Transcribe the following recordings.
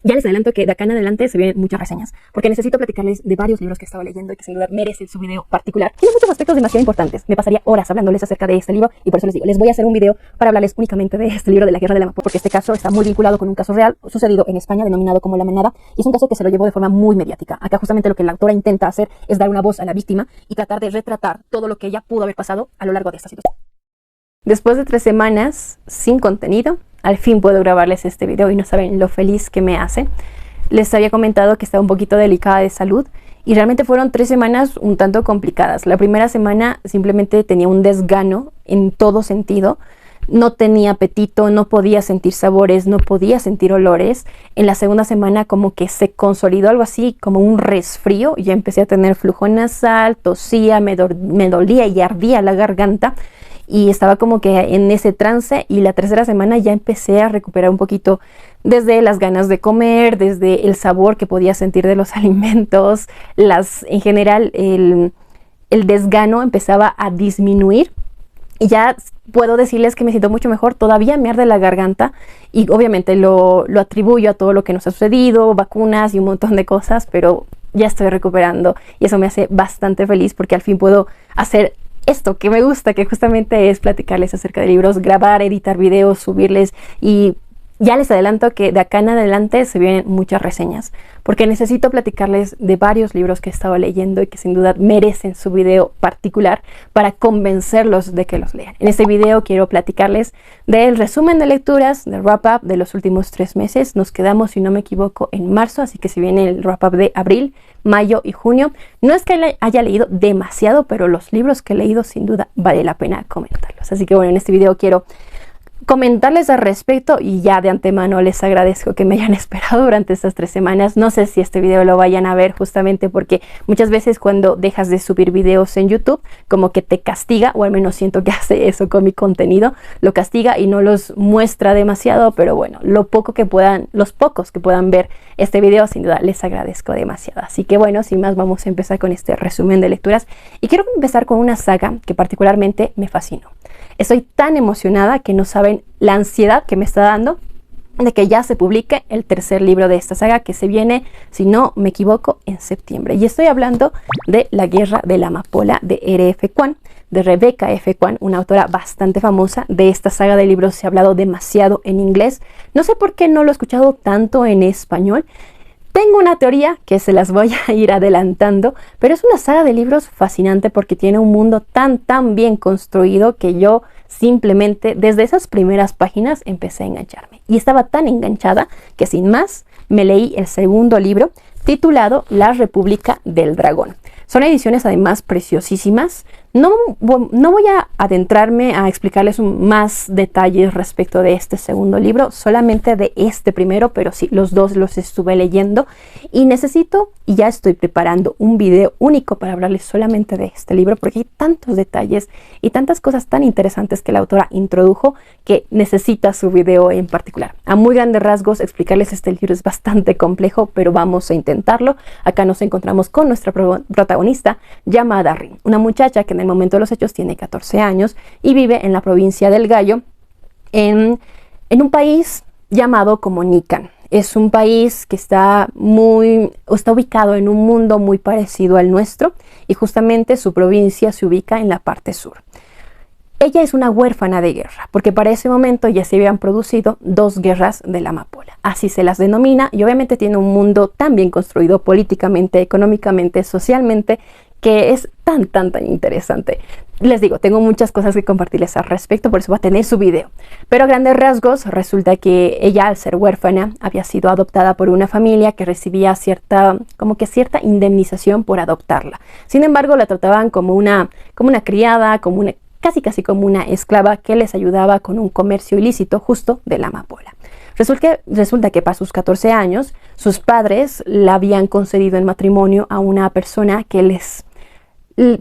Ya les adelanto que de acá en adelante se vienen muchas reseñas, porque necesito platicarles de varios libros que estaba leyendo y que sin duda merecen su video particular. Tiene muchos aspectos demasiado importantes. Me pasaría horas hablándoles acerca de este libro y por eso les digo, les voy a hacer un video para hablarles únicamente de este libro de la Guerra de la Amapola, porque este caso está muy vinculado con un caso real sucedido en España denominado como La Manada, y es un caso que se lo llevó de forma muy mediática. Acá justamente lo que la autora intenta hacer es dar una voz a la víctima y tratar de retratar todo lo que ella pudo haber pasado a lo largo de esta situación. Después de 3 semanas sin contenido, al fin puedo grabarles este video y no saben lo feliz que me hace. Les había comentado que estaba un poquito delicada de salud y realmente fueron 3 semanas un tanto complicadas. La primera semana simplemente tenía un desgano en todo sentido. No tenía apetito, no podía sentir sabores, no podía sentir olores. En la segunda semana como que se consolidó algo así como un resfrío. Ya empecé a tener flujo nasal, tosía, me dolía y ardía la garganta. Y estaba como que en ese trance, y la tercera semana ya empecé a recuperar un poquito desde las ganas de comer, desde el sabor que podía sentir de los alimentos, en general el desgano empezaba a disminuir. Y ya puedo decirles que me siento mucho mejor. Todavía me arde la garganta y obviamente lo atribuyo a todo lo que nos ha sucedido, vacunas y un montón de cosas, pero ya estoy recuperando y eso me hace bastante feliz porque al fin puedo hacer esto que me gusta, que justamente es platicarles acerca de libros, grabar, editar videos, subirles, y ya les adelanto que de acá en adelante se vienen muchas reseñas, porque necesito platicarles de varios libros que he estado leyendo y que sin duda merecen su video particular para convencerlos de que los lean. En este video quiero platicarles del resumen de lecturas, del wrap-up de los últimos 3 meses. Nos quedamos, si no me equivoco, en marzo, así que si viene el wrap-up de abril, mayo y junio. No es que haya leído demasiado, pero los libros que he leído sin duda vale la pena comentarlos. Así que bueno, en este video quiero comentarles al respecto y ya de antemano les agradezco que me hayan esperado durante estas 3 semanas. No sé si este video lo vayan a ver, justamente porque muchas veces cuando dejas de subir videos en YouTube como que te castiga, o al menos siento que hace eso con mi contenido, lo castiga y no los muestra demasiado, pero bueno, los pocos que puedan ver este video sin duda les agradezco demasiado. Así que bueno, sin más vamos a empezar con este resumen de lecturas y quiero empezar con una saga que particularmente me fascinó. Estoy tan emocionada que no saben la ansiedad que me está dando de que ya se publique el 3er libro de esta saga, que se viene, si no me equivoco, en septiembre. Y estoy hablando de La Guerra de la Amapola de R.F. Kuang, de Rebecca F. Kuang, una autora bastante famosa. De esta saga de libros se ha hablado demasiado en inglés. No sé por qué no lo he escuchado tanto en español. Tengo una teoría que se las voy a ir adelantando, pero es una saga de libros fascinante porque tiene un mundo tan bien construido que yo simplemente desde esas primeras páginas empecé a engancharme. Y estaba tan enganchada que sin más me leí el 2º libro titulado La República del Dragón. Son ediciones además preciosísimas. No voy a adentrarme a explicarles más detalles respecto de este 2º libro, solamente de este primero, pero sí, los dos los estuve leyendo y necesito, y ya estoy preparando un video único para hablarles solamente de este libro, porque hay tantos detalles y tantas cosas tan interesantes que la autora introdujo que necesita su video en particular. A muy grandes rasgos, explicarles este libro es bastante complejo, pero vamos a intentarlo. Acá nos encontramos con nuestra protagonista llamada Rin, una muchacha que en el momento de los hechos tiene 14 años y vive en la provincia del Gallo, en un país llamado como Nikan. Es un país que está ubicado en un mundo muy parecido al nuestro y justamente su provincia se ubica en la parte sur. Ella es una huérfana de guerra, porque para ese momento ya se habían producido 2 guerras de la amapola, así se las denomina, y obviamente tiene un mundo tan bien construido políticamente, económicamente, socialmente, que es tan interesante. Les digo, tengo muchas cosas que compartirles al respecto, por eso va a tener su video. Pero a grandes rasgos, resulta que ella, al ser huérfana, había sido adoptada por una familia que recibía cierta indemnización por adoptarla. Sin embargo, la trataban como una criada, casi como una esclava que les ayudaba con un comercio ilícito justo de la amapola. Resulta que para sus 14 años, sus padres la habían concedido en matrimonio a una persona que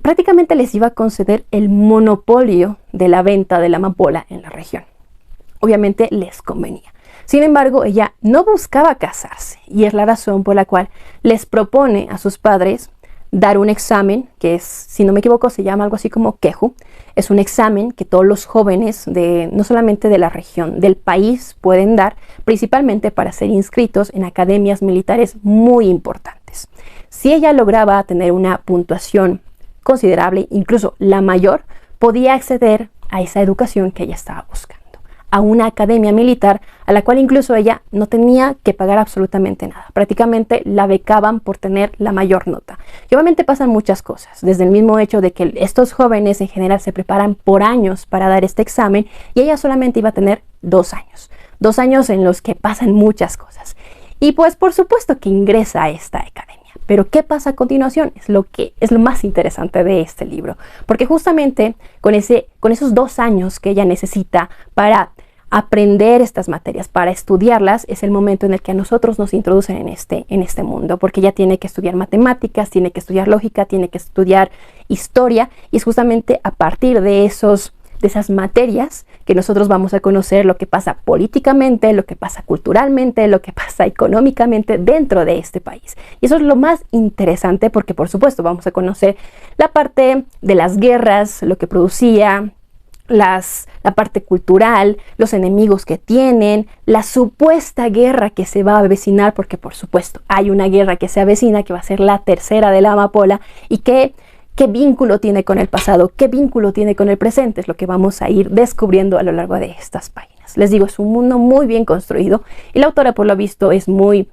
prácticamente les iba a conceder el monopolio de la venta de la amapola en la región. Obviamente les convenía. Sin embargo, ella no buscaba casarse y es la razón por la cual les propone a sus padres dar un examen que es, si no me equivoco, se llama algo así como Keju. Es un examen que todos los jóvenes no solamente de la región, del país pueden dar, principalmente para ser inscritos en academias militares muy importantes. Si ella lograba tener una puntuación considerable, incluso la mayor, podía acceder a esa educación que ella estaba buscando, a una academia militar a la cual incluso ella no tenía que pagar absolutamente nada. Prácticamente la becaban por tener la mayor nota. Y obviamente pasan muchas cosas, desde el mismo hecho de que estos jóvenes en general se preparan por años para dar este examen y ella solamente iba a tener 2 años. 2 años en los que pasan muchas cosas. Y pues por supuesto que ingresa a esta academia. Pero ¿qué pasa a continuación? Es lo más interesante de este libro. Porque justamente con esos 2 años que ella necesita para aprender estas materias, para estudiarlas, es el momento en el que a nosotros nos introducen en este mundo. Porque ella tiene que estudiar matemáticas, tiene que estudiar lógica, tiene que estudiar historia. Y es justamente a partir de esas materias que nosotros vamos a conocer lo que pasa políticamente, lo que pasa culturalmente, lo que pasa económicamente dentro de este país. Y eso es lo más interesante porque, por supuesto, vamos a conocer la parte de las guerras, lo que producía, la parte cultural, los enemigos que tienen, la supuesta guerra que se va a avecinar, porque, por supuesto, hay una guerra que se avecina, que va a ser la tercera de la amapola y ¿qué vínculo tiene con el pasado? ¿Qué vínculo tiene con el presente? Es lo que vamos a ir descubriendo a lo largo de estas páginas. Les digo, es un mundo muy bien construido y la autora, por lo visto, es muy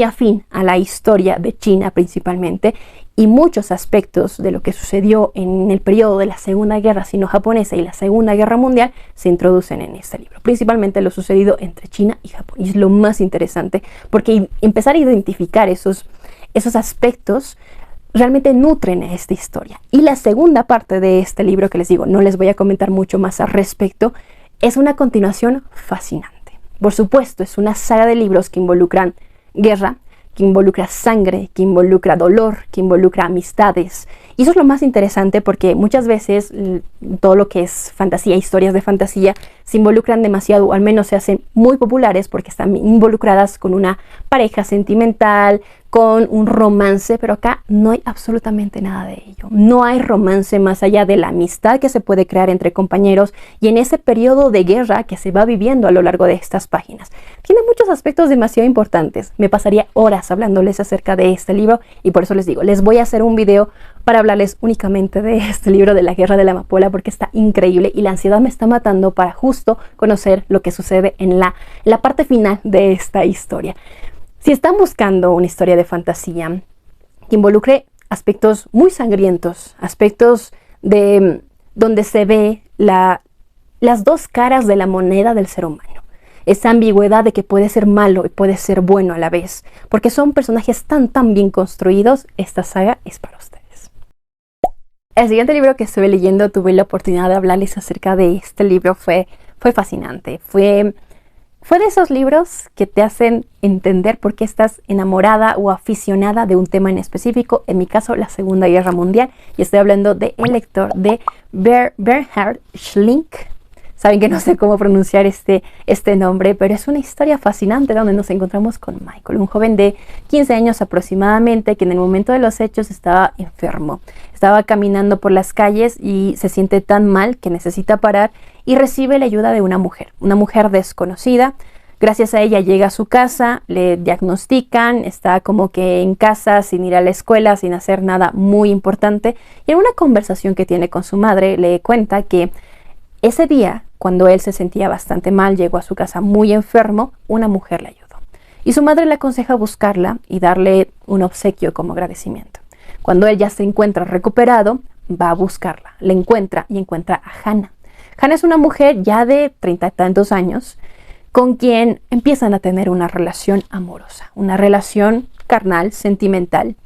afín a la historia de China principalmente, y muchos aspectos de lo que sucedió en el periodo de la Segunda Guerra Sino-Japonesa y la Segunda Guerra Mundial se introducen en este libro. Principalmente lo sucedido entre China y Japón. Y es lo más interesante porque empezar a identificar esos aspectos realmente nutren a esta historia. Y la segunda parte de este libro, que les digo, no les voy a comentar mucho más al respecto, es una continuación fascinante. Por supuesto, es una saga de libros que involucran guerra, que involucra sangre, que involucra dolor, que involucra amistades. Y eso es lo más interesante porque muchas veces todo lo que es fantasía, historias de fantasía, se involucran demasiado, o al menos se hacen muy populares porque están involucradas con una pareja sentimental, con un romance, pero acá no hay absolutamente nada de ello. No hay romance más allá de la amistad que se puede crear entre compañeros y en ese periodo de guerra que se va viviendo a lo largo de estas páginas. Tiene muchos aspectos demasiado importantes. Me pasaría horas hablándoles acerca de este libro y por eso les digo, les voy a hacer un video para hablarles únicamente de este libro de la Guerra de la Amapola porque está increíble y la ansiedad me está matando para justo conocer lo que sucede en la parte final de esta historia. Si están buscando una historia de fantasía que involucre aspectos muy sangrientos, aspectos de donde se ve las dos caras de la moneda del ser humano, esa ambigüedad de que puede ser malo y puede ser bueno a la vez, porque son personajes tan bien construidos, esta saga es para ustedes. El siguiente libro que estuve leyendo, tuve la oportunidad de hablarles acerca de este libro, fue fascinante, fue de esos libros que te hacen entender por qué estás enamorada o aficionada de un tema en específico, en mi caso la Segunda Guerra Mundial, y estoy hablando de El lector de Bernhard Schlink. Saben que no sé cómo pronunciar este nombre, pero es una historia fascinante donde nos encontramos con Michael, un joven de 15 años aproximadamente que en el momento de los hechos estaba enfermo. Estaba caminando por las calles y se siente tan mal que necesita parar y recibe la ayuda de una mujer desconocida. Gracias a ella llega a su casa, le diagnostican, está como que en casa sin ir a la escuela, sin hacer nada muy importante. Y en una conversación que tiene con su madre le cuenta que ese día, cuando él se sentía bastante mal, llegó a su casa muy enfermo, una mujer le ayudó. Y su madre le aconseja buscarla y darle un obsequio como agradecimiento. Cuando él ya se encuentra recuperado, va a buscarla. La encuentra y encuentra a Hannah. Hannah es una mujer ya de 30 y tantos años con quien empiezan a tener una relación amorosa, una relación carnal, sentimental,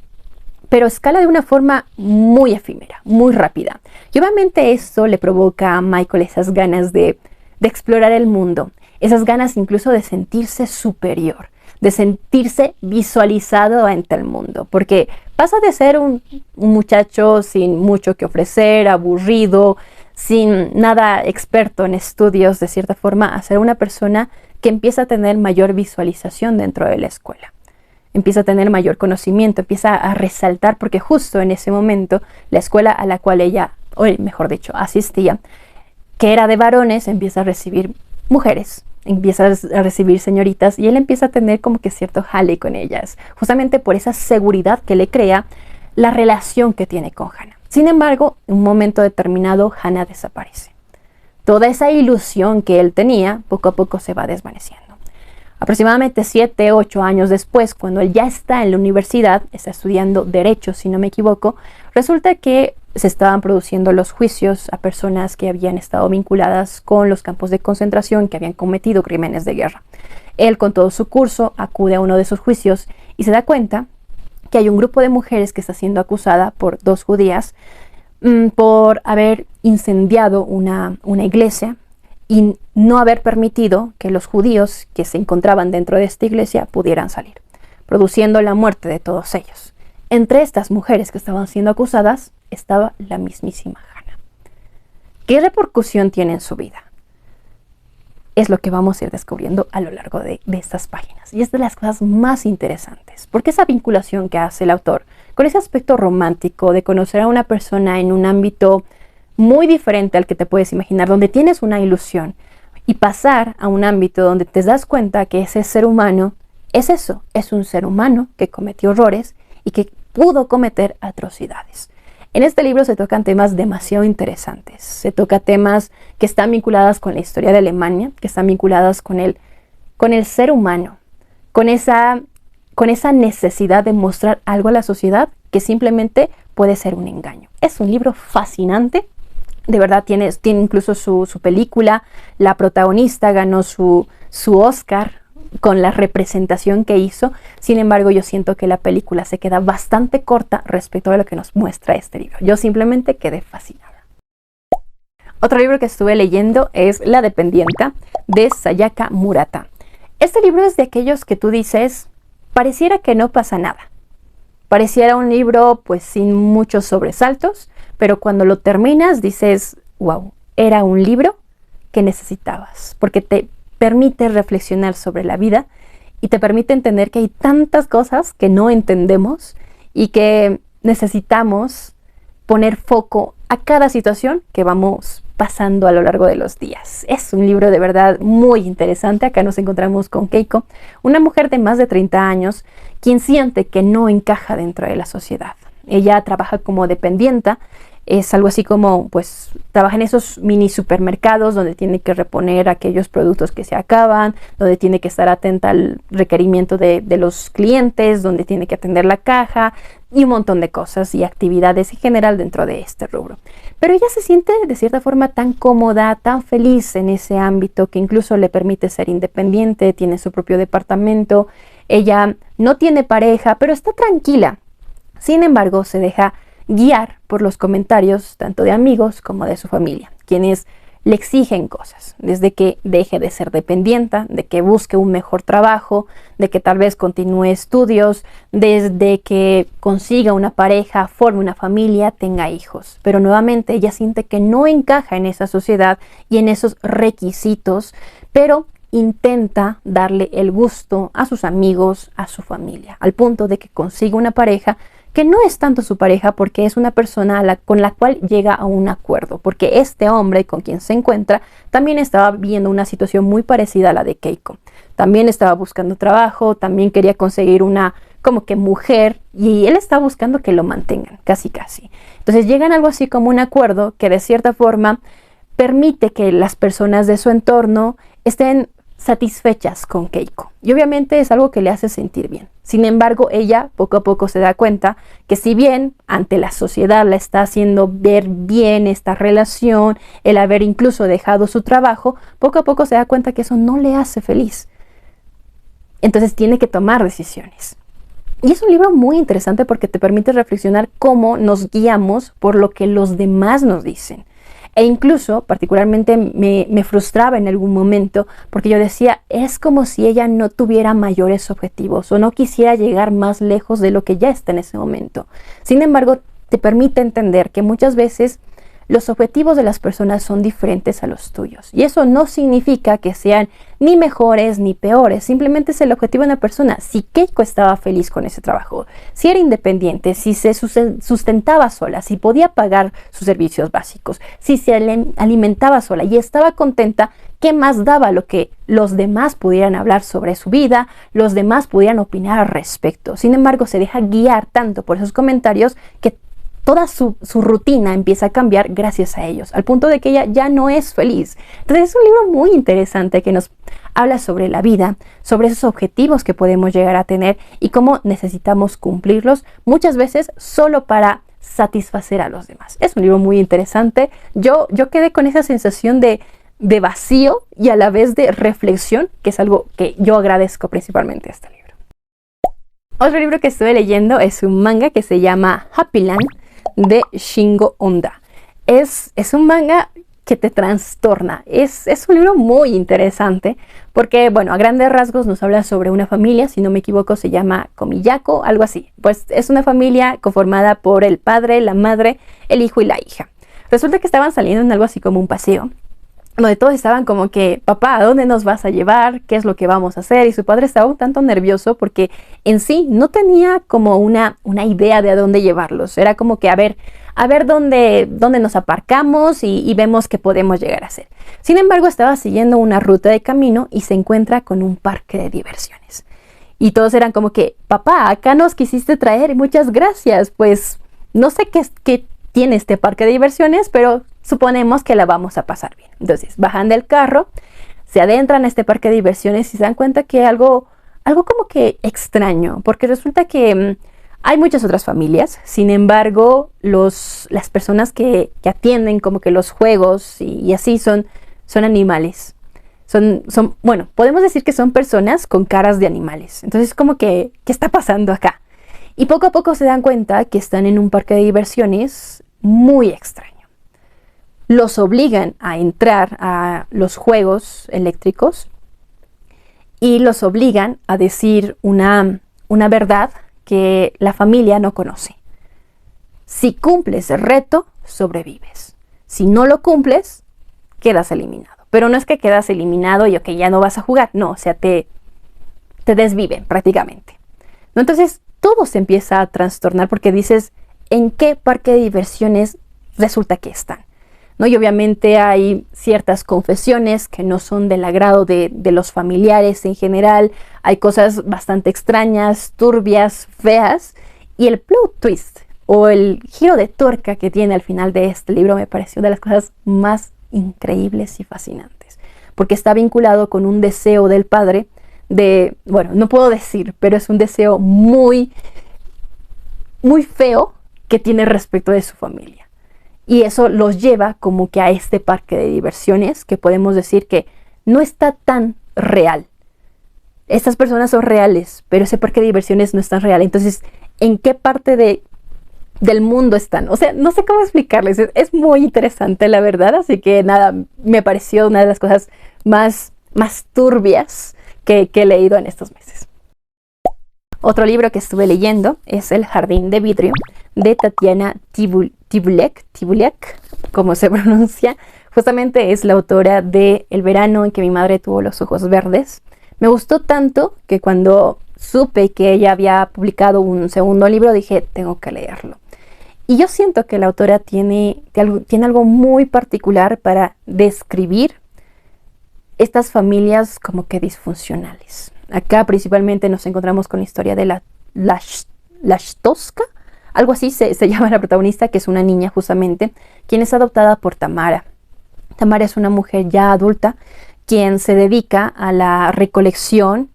pero escala de una forma muy efímera, muy rápida. Y obviamente esto le provoca a Michael esas ganas de explorar el mundo, esas ganas incluso de sentirse superior, de sentirse visualizado ante el mundo, porque pasa de ser un muchacho sin mucho que ofrecer, aburrido, sin nada experto en estudios de cierta forma, a ser una persona que empieza a tener mayor visualización dentro de la escuela. empieza a tener mayor conocimiento, empieza a resaltar, porque justo en ese momento la escuela a la cual ella, o mejor dicho, asistía, que era de varones, empieza a recibir mujeres, empieza a recibir señoritas, y él empieza a tener como que cierto jale con ellas, justamente por esa seguridad que le crea la relación que tiene con Hannah. Sin embargo, en un momento determinado, Hannah desaparece. Toda esa ilusión que él tenía, poco a poco se va desvaneciendo. Aproximadamente 7, 8 años después, cuando él ya está en la universidad, está estudiando Derecho, si no me equivoco, resulta que se estaban produciendo los juicios a personas que habían estado vinculadas con los campos de concentración, que habían cometido crímenes de guerra. Él, con todo su curso, acude a uno de esos juicios y se da cuenta que hay un grupo de mujeres que está siendo acusada por 2 judías por haber incendiado una iglesia y no haber permitido que los judíos que se encontraban dentro de esta iglesia pudieran salir, produciendo la muerte de todos ellos. Entre estas mujeres que estaban siendo acusadas estaba la mismísima Hannah. ¿Qué repercusión tiene en su vida? Es lo que vamos a ir descubriendo a lo largo de estas páginas. Y es de las cosas más interesantes, porque esa vinculación que hace el autor con ese aspecto romántico de conocer a una persona en un ámbito muy diferente al que te puedes imaginar, donde tienes una ilusión, y pasar a un ámbito donde te das cuenta que ese ser humano es eso, es un ser humano que cometió errores y que pudo cometer atrocidades. En este libro se tocan temas demasiado interesantes, se toca temas que están vinculadas con la historia de Alemania, que están vinculadas con el ser humano, con esa necesidad de mostrar algo a la sociedad que simplemente puede ser un engaño. Es un libro fascinante. De verdad, tiene incluso su película. La protagonista ganó su Oscar con la representación que hizo. Sin embargo, yo siento que la película se queda bastante corta respecto a lo que nos muestra este libro. Yo simplemente quedé fascinada. Otro libro que estuve leyendo es La dependienta, de Sayaka Murata. Este libro es de aquellos que tú dices, pareciera que no pasa nada. Pareciera un libro pues sin muchos sobresaltos, pero cuando lo terminas dices, wow, era un libro que necesitabas, porque te permite reflexionar sobre la vida y te permite entender que hay tantas cosas que no entendemos y que necesitamos poner foco a cada situación que vamos pasando a lo largo de los días. Es un libro de verdad muy interesante. Acá nos encontramos con Keiko, una mujer de más de 30 años, quien siente que no encaja dentro de la sociedad. Ella trabaja como dependienta, es algo así como, pues, trabaja en esos mini supermercados donde tiene que reponer aquellos productos que se acaban, donde tiene que estar atenta al requerimiento de los clientes, donde tiene que atender la caja y un montón de cosas y actividades en general dentro de este rubro. Pero ella se siente de cierta forma tan cómoda, tan feliz en ese ámbito que incluso le permite ser independiente, tiene su propio departamento, ella no tiene pareja, pero está tranquila. Sin embargo, se deja guiar por los comentarios tanto de amigos como de su familia, quienes le exigen cosas, desde que deje de ser dependiente, de que busque un mejor trabajo, de que tal vez continúe estudios, desde que consiga una pareja, forme una familia, tenga hijos. Pero nuevamente ella siente que no encaja en esa sociedad y en esos requisitos, pero intenta darle el gusto a sus amigos, a su familia, al punto de que consiga una pareja que no es tanto su pareja porque es una persona con la cual llega a un acuerdo, porque este hombre con quien se encuentra también estaba viviendo una situación muy parecida a la de Keiko. También estaba buscando trabajo, también quería conseguir una como que mujer y él estaba buscando que lo mantengan, casi. Entonces llegan a algo así como un acuerdo que de cierta forma permite que las personas de su entorno estén satisfechas con Keiko. Y obviamente es algo que le hace sentir bien. Sin embargo, ella poco a poco se da cuenta que si bien ante la sociedad la está haciendo ver bien esta relación, el haber incluso dejado su trabajo, poco a poco se da cuenta que eso no le hace feliz. Entonces tiene que tomar decisiones. Y es un libro muy interesante porque te permite reflexionar cómo nos guiamos por lo que los demás nos dicen. E incluso, particularmente, me frustraba en algún momento porque yo decía, es como si ella no tuviera mayores objetivos o no quisiera llegar más lejos de lo que ya está en ese momento. Sin embargo, te permite entender que muchas veces los objetivos de las personas son diferentes a los tuyos. Y eso no significa que sean ni mejores ni peores, simplemente es el objetivo de una persona. Si Keiko estaba feliz con ese trabajo, si era independiente, si se sustentaba sola, si podía pagar sus servicios básicos, si se alimentaba sola y estaba contenta, ¿qué más daba lo que los demás pudieran hablar sobre su vida, los demás pudieran opinar al respecto? Sin embargo, se deja guiar tanto por esos comentarios que toda su rutina empieza a cambiar gracias a ellos, al punto de que ella ya no es feliz. Entonces es un libro muy interesante que nos habla sobre la vida, sobre esos objetivos que podemos llegar a tener y cómo necesitamos cumplirlos, muchas veces solo para satisfacer a los demás. Es un libro muy interesante. Yo quedé con esa sensación de vacío y a la vez de reflexión, que es algo que yo agradezco principalmente a este libro. Otro libro que estuve leyendo es un manga que se llama Happy Land de Shingo Honda. Es un manga que te trastorna. Es un libro muy interesante porque, bueno, a grandes rasgos nos habla sobre una familia, si no me equivoco se llama Komiyako, algo así. Pues es una familia conformada por el padre, la madre, el hijo y la hija. Resulta que estaban saliendo en algo así como un paseo, donde todos estaban como que, papá, ¿a dónde nos vas a llevar? ¿Qué es lo que vamos a hacer? Y su padre estaba un tanto nervioso porque en sí no tenía como una idea de a dónde llevarlos. Era como que a ver dónde nos aparcamos y vemos qué podemos llegar a hacer. Sin embargo, estaba siguiendo una ruta de camino y se encuentra con un parque de diversiones. Y todos eran como que, papá, acá nos quisiste traer, muchas gracias. Pues no sé qué tiene este parque de diversiones, pero suponemos que la vamos a pasar bien. Entonces bajan del carro, se adentran a este parque de diversiones y se dan cuenta que algo como que extraño, porque resulta que hay muchas otras familias. Sin embargo, las personas que atienden como que los juegos y así son animales. Bueno, podemos decir que son personas con caras de animales. Entonces como que, ¿qué está pasando acá? Y poco a poco se dan cuenta que están en un parque de diversiones muy extraño. Los obligan a entrar a los juegos eléctricos y los obligan a decir una verdad que la familia no conoce. Si cumples el reto, sobrevives. Si no lo cumples, quedas eliminado. Pero no es que quedas eliminado y ya no vas a jugar. No, o sea, te desviven prácticamente. ¿No? Entonces, todo se empieza a trastornar porque dices, ¿en qué parque de diversiones resulta que están? ¿No? Y obviamente hay ciertas confesiones que no son del agrado de los familiares en general. Hay cosas bastante extrañas, turbias, feas. Y el plot twist o el giro de tuerca que tiene al final de este libro me pareció de las cosas más increíbles y fascinantes. Porque está vinculado con un deseo del padre bueno, no puedo decir, pero es un deseo muy, muy feo que tiene respecto de su familia. Y eso los lleva como que a este parque de diversiones que podemos decir que no está tan real. Estas personas son reales, pero ese parque de diversiones no es tan real. Entonces, ¿en qué parte del mundo están? O sea, no sé cómo explicarles. Es muy interesante, la verdad. Así que nada, me pareció una de las cosas más turbias que he leído en estos meses. Otro libro que estuve leyendo es El jardín de vidrio de Tatiana Tibuliak, como se pronuncia. Justamente es la autora de El verano en que mi madre tuvo los ojos verdes. Me gustó tanto que cuando supe que ella había publicado un segundo libro dije, tengo que leerlo. Y yo siento que la autora tiene algo muy particular para describir estas familias como que disfuncionales. Acá principalmente nos encontramos con la historia de la Lashtoska, algo así se llama la protagonista, que es una niña justamente, quien es adoptada por Tamara. Tamara es una mujer ya adulta, quien se dedica a la recolección,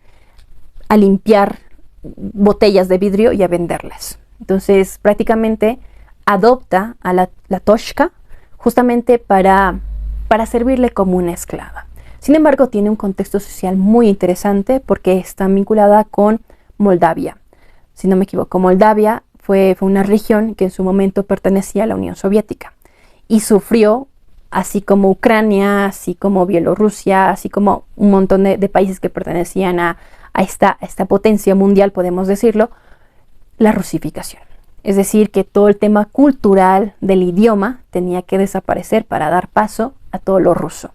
a limpiar botellas de vidrio y a venderlas. Entonces prácticamente adopta a la Toshka justamente para servirle como una esclava. Sin embargo, tiene un contexto social muy interesante porque está vinculada con Moldavia. Si no me equivoco, Moldavia fue una región que en su momento pertenecía a la Unión Soviética y sufrió, así como Ucrania, así como Bielorrusia, así como un montón de países que pertenecían a esta potencia mundial, podemos decirlo, la rusificación. es decir, que todo el tema cultural del idioma tenía que desaparecer para dar paso a todo lo ruso.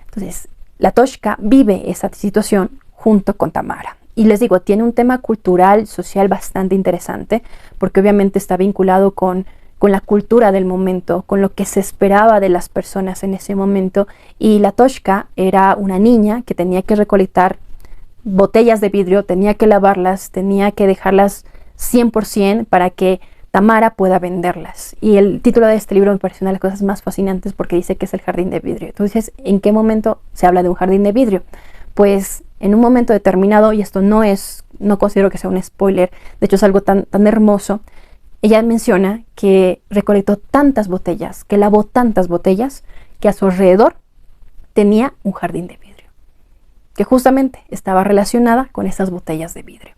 Entonces, Latoshka vive esa situación junto con Tamara. Y les digo, tiene un tema cultural, social bastante interesante, porque obviamente está vinculado con la cultura del momento, con lo que se esperaba de las personas en ese momento. Y Latoshka era una niña que tenía que recolectar botellas de vidrio, tenía que lavarlas, tenía que dejarlas 100% para que Tamara pueda venderlas. Y el título de este libro me pareció una de las cosas más fascinantes porque dice que es el jardín de vidrio. Entonces, ¿en qué momento se habla de un jardín de vidrio? Pues en un momento determinado, y esto no considero que sea un spoiler, de hecho es algo tan hermoso. Ella menciona que recolectó tantas botellas, que lavó tantas botellas, que a su alrededor tenía un jardín de vidrio, que justamente estaba relacionada con esas botellas de vidrio.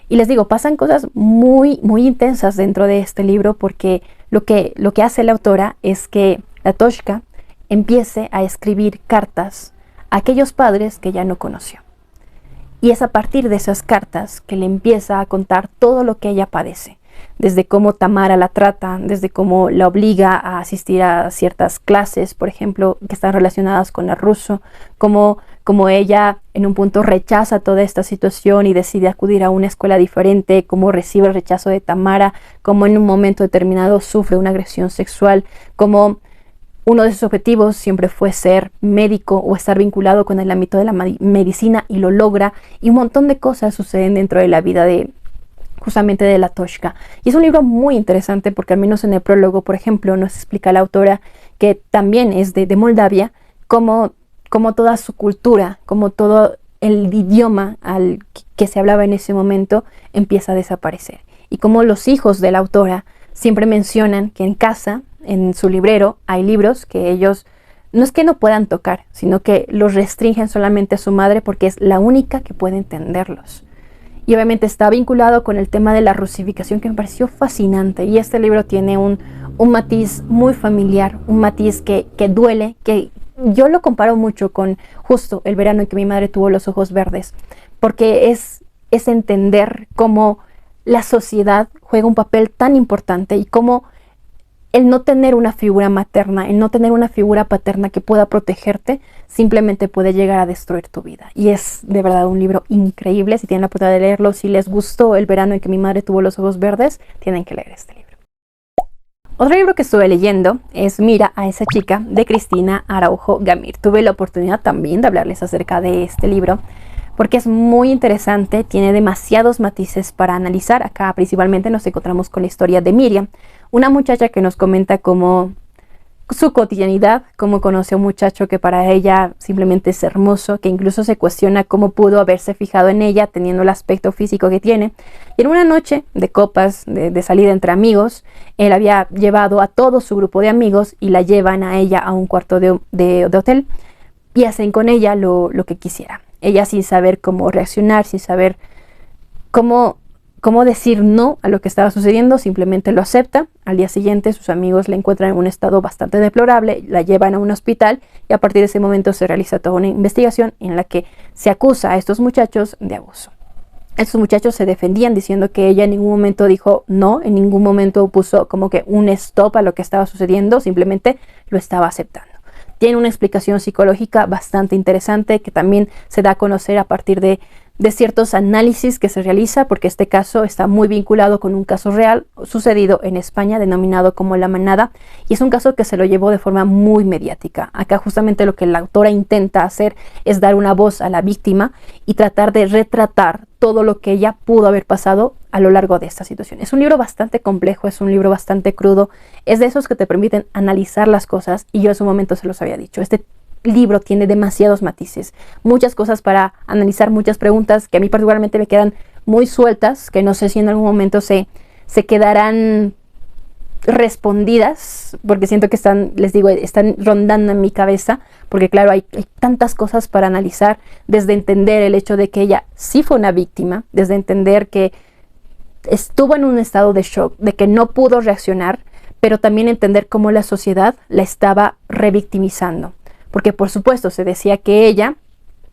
Y les digo, pasan cosas muy intensas dentro de este libro, porque lo que hace la autora es que Latoshka empiece a escribir cartas a aquellos padres que ya no conoció. Y es a partir de esas cartas que le empieza a contar todo lo que ella padece, desde cómo Tamara la trata, desde cómo la obliga a asistir a ciertas clases, por ejemplo, que están relacionadas con el ruso, cómo ella en un punto rechaza toda esta situación y decide acudir a una escuela diferente, cómo recibe el rechazo de Tamara, cómo en un momento determinado sufre una agresión sexual, cómo uno de sus objetivos siempre fue ser médico o estar vinculado con el ámbito de la medicina y lo logra, y un montón de cosas suceden dentro de la vida justamente de Latoshka. Y es un libro muy interesante porque al menos en el prólogo, por ejemplo, nos explica la autora, que también es de Moldavia, cómo toda su cultura, como todo el idioma que se hablaba en ese momento empieza a desaparecer. Y como los hijos de la autora siempre mencionan que en casa, en su librero, hay libros que ellos no es que no puedan tocar, sino que los restringen solamente a su madre porque es la única que puede entenderlos. Y obviamente está vinculado con el tema de la rusificación, que me pareció fascinante. Y este libro tiene un matiz muy familiar, un matiz que duele, que yo lo comparo mucho con justo el verano en que mi madre tuvo los ojos verdes, porque es entender cómo la sociedad juega un papel tan importante y cómo el no tener una figura materna, el no tener una figura paterna que pueda protegerte, simplemente puede llegar a destruir tu vida. Y es de verdad un libro increíble. Si tienen la oportunidad de leerlo, si les gustó el verano en que mi madre tuvo los ojos verdes, tienen que leer este libro. Otro libro que estuve leyendo es Mira a esa chica, de Cristina Araujo Gamir. Tuve la oportunidad también de hablarles acerca de este libro porque es muy interesante, tiene demasiados matices para analizar. Acá principalmente nos encontramos con la historia de Miriam, una muchacha que nos comenta cómo su cotidianidad, cómo conoce a un muchacho que para ella simplemente es hermoso, que incluso se cuestiona cómo pudo haberse fijado en ella teniendo el aspecto físico que tiene. Y en una noche de copas, de salida entre amigos, él había llevado a todo su grupo de amigos y la llevan a ella a un cuarto de hotel y hacen con ella lo que quisiera. Ella, sin saber cómo reaccionar, sin saber cómo decir no a lo que estaba sucediendo, simplemente lo acepta. Al día siguiente sus amigos la encuentran en un estado bastante deplorable, la llevan a un hospital y a partir de ese momento se realiza toda una investigación en la que se acusa a estos muchachos de abuso. Estos muchachos se defendían diciendo que ella en ningún momento dijo no, en ningún momento puso como que un stop a lo que estaba sucediendo, simplemente lo estaba aceptando. Tiene una explicación psicológica bastante interesante que también se da a conocer a partir de ciertos análisis que se realiza, porque este caso está muy vinculado con un caso real sucedido en España denominado como La Manada, y es un caso que se lo llevó de forma muy mediática. Acá justamente lo que la autora intenta hacer es dar una voz a la víctima y tratar de retratar todo lo que ella pudo haber pasado a lo largo de esta situación. Es un libro bastante complejo, es un libro bastante crudo, es de esos que te permiten analizar las cosas, y yo en su momento se los había dicho. Este libro tiene demasiados matices, muchas cosas para analizar, muchas preguntas que a mí particularmente me quedan muy sueltas, que no sé si en algún momento se quedarán respondidas, porque siento que están rondando en mi cabeza, porque claro, hay tantas cosas para analizar, desde entender el hecho de que ella sí fue una víctima, desde entender que estuvo en un estado de shock, de que no pudo reaccionar, pero también entender cómo la sociedad la estaba revictimizando. Porque por supuesto se decía que ella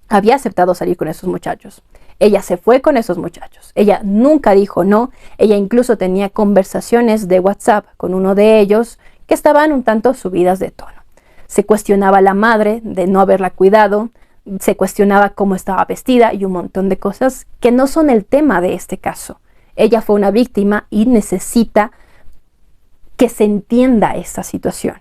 había aceptado salir con esos muchachos. Ella se fue con esos muchachos. Ella nunca dijo no. Ella incluso tenía conversaciones de WhatsApp con uno de ellos que estaban un tanto subidas de tono. Se cuestionaba a la madre de no haberla cuidado, se cuestionaba cómo estaba vestida y un montón de cosas que no son el tema de este caso. Ella fue una víctima y necesita que se entienda esta situación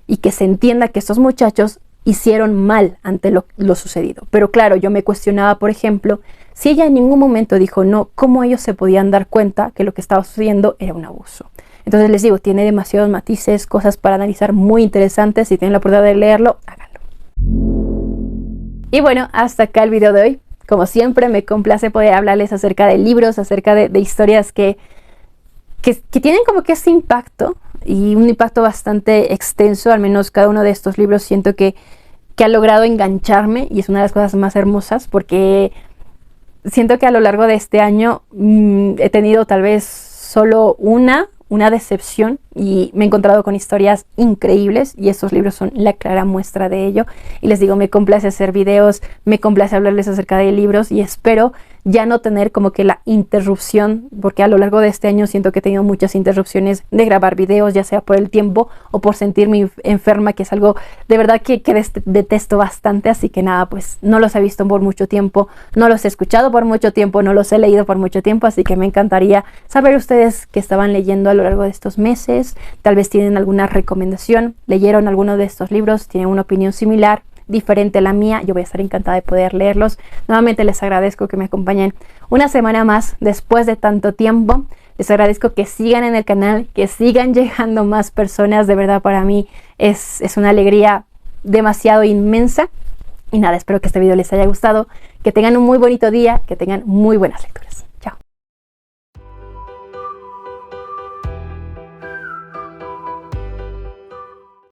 y que se entienda que estos muchachos hicieron mal ante lo sucedido. Pero claro, yo me cuestionaba, por ejemplo, si ella en ningún momento dijo no, ¿cómo ellos se podían dar cuenta que lo que estaba sucediendo era un abuso? Entonces les digo, tiene demasiados matices, cosas para analizar muy interesantes. Si tienen la oportunidad de leerlo, háganlo. Y bueno, hasta acá el video de hoy. Como siempre, me complace poder hablarles acerca de libros, acerca de historias que tienen como que ese impacto, y un impacto bastante extenso. Al menos cada uno de estos libros siento que ha logrado engancharme, y es una de las cosas más hermosas, porque siento que a lo largo de este año he tenido tal vez solo una decepción, y me he encontrado con historias increíbles, y estos libros son la clara muestra de ello. Y les digo, me complace hacer videos, me complace hablarles acerca de libros, y espero ya no tener como que la interrupción, porque a lo largo de este año siento que he tenido muchas interrupciones de grabar videos, ya sea por el tiempo o por sentirme enferma, que es algo de verdad que detesto bastante. Así que nada, pues no los he visto por mucho tiempo, no los he escuchado por mucho tiempo, no los he leído por mucho tiempo, así que me encantaría saber ustedes qué estaban leyendo a lo largo de estos meses. Tal vez tienen alguna recomendación, leyeron alguno de estos libros, tienen una opinión similar, diferente a la mía. Yo voy a estar encantada de poder leerlos. Nuevamente les agradezco que me acompañen una semana más después de tanto tiempo. Les agradezco que sigan en el canal, que sigan llegando más personas. De verdad, para mí es una alegría demasiado inmensa. Y nada, espero que este video les haya gustado, que tengan un muy bonito día, que tengan muy buenas lecturas.